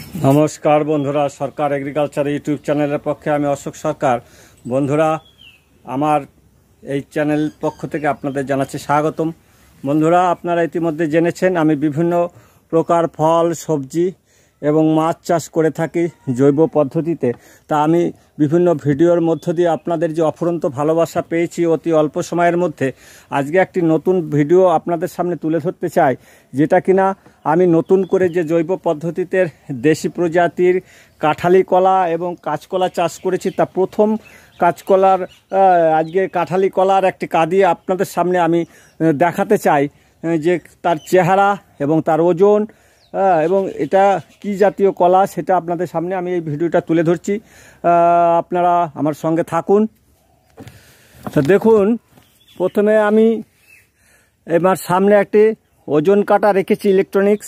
নমস্কার বন্ধুরা, সরকার agriculture YouTube চ্যানেলের পক্ষে আমি অশোক সরকার। বন্ধুরা, আমার এই চ্যানেল পক্ষ থেকে আপনাদের জানাচ্ছি স্বাগতম। বন্ধুরা, আপনারা ইতিমধ্যে জেনেছেন আমি বিভিন্ন প্রকার ফল, সবজি এবং মাছ চাষ করে থাকি জৈব পদ্ধতিতে। তা আমি বিভিন্ন ভিডিওর মধ্য দিয়ে আপনাদের যে অফুরন্ত ভালোবাসা পেয়েছি অতি অল্প সময়ের মধ্যে, আজকে একটি নতুন ভিডিও আপনাদের সামনে তুলে ধরতে চাই, যেটা কিনা আমি নতুন করে যে জৈব পদ্ধতিতে দেশি প্রজাতির কাঁঠালি কলা এবং কাঁচকলা চাষ করেছি, তা প্রথম কাঁচকলার আজকে কাঁঠালি কলার একটি কাঁদি আপনাদের সামনে আমি দেখাতে চাই, যে তার চেহারা এবং তার ওজন এবং এটা কি জাতীয় কলা সেটা আপনাদের সামনে আমি এই ভিডিওটা তুলে ধরছি। আপনারা আমার সঙ্গে থাকুন। তো দেখুন, প্রথমে আমি এবার সামনে একটি ওজন কাটা রেখেছি ইলেকট্রনিক্স,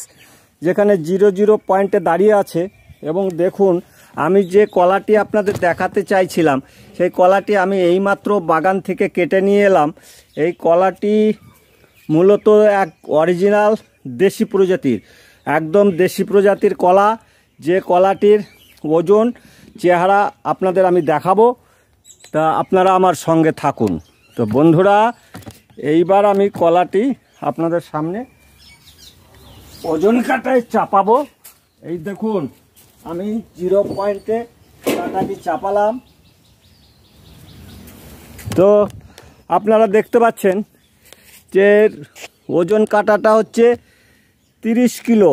যেখানে 00 পয়েন্টে দাঁড়িয়ে আছে। এবং দেখুন, আমি যে কলাটি আপনাদের দেখাতে চাইছিলাম সেই কলাটি আমি এইমাত্র বাগান থেকে কেটে নিয়ে এলাম। এই কলাটি মূলত এক অরিজিনাল দেশি প্রজাতির, একদম দেশি প্রজাতির কলা, যে কলাটির ওজন চেহারা আপনাদের আমি দেখাবো। তা আপনারা আমার সঙ্গে থাকুন। তো বন্ধুরা, এইবার আমি কলাটি আপনাদের সামনে ওজন কাটায় চাপাবো। এই দেখুন, আমি 0 পয়েন্টে কাটাটি চাপালাম। তো আপনারা দেখতে পাচ্ছেন যে ওজন কাটাটা হচ্ছে 30 কিলো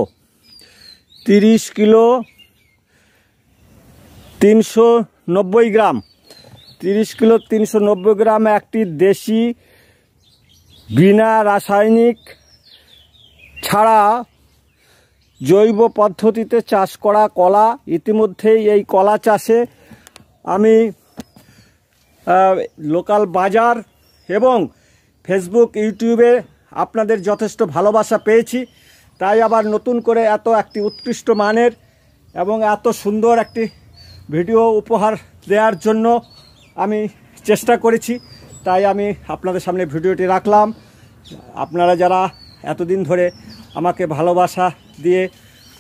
390 গ্রাম। 30 কিলো 390 গ্রাম একটি দেশি বিনা রাসায়নিক ছাড়া জৈব পদ্ধতিতে চাষ করা কলা। ইতিমধ্যেই এই কলা চাষে আমি লোকাল বাজার এবং ফেসবুক, ইউটিউবে আপনাদের যথেষ্ট ভালোবাসা পেয়েছি। তাই আবার নতুন করে এত একটি উৎকৃষ্ট মানের এবং এত সুন্দর একটি ভিডিও উপহার দেওয়ার জন্য আমি চেষ্টা করেছি। তাই আমি আপনাদের সামনে ভিডিওটি রাখলাম। আপনারা যারা এতদিন ধরে আমাকে ভালোবাসা দিয়ে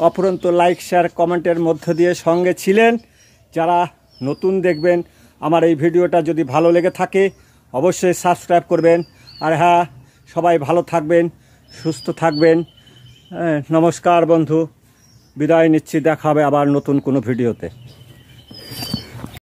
অফুরন্ত লাইক, শেয়ার, কমেন্টের মধ্য দিয়ে সঙ্গে ছিলেন, যারা নতুন দেখবেন আমার এই ভিডিওটা যদি ভালো লেগে থাকে অবশ্যই সাবস্ক্রাইব করবেন। আর হ্যাঁ, সবাই ভালো থাকবেন, সুস্থ থাকবেন। নমস্কার বন্ধু, বিদায় নিচ্ছি। দেখা হবে আবার নতুন কোনো ভিডিওতে।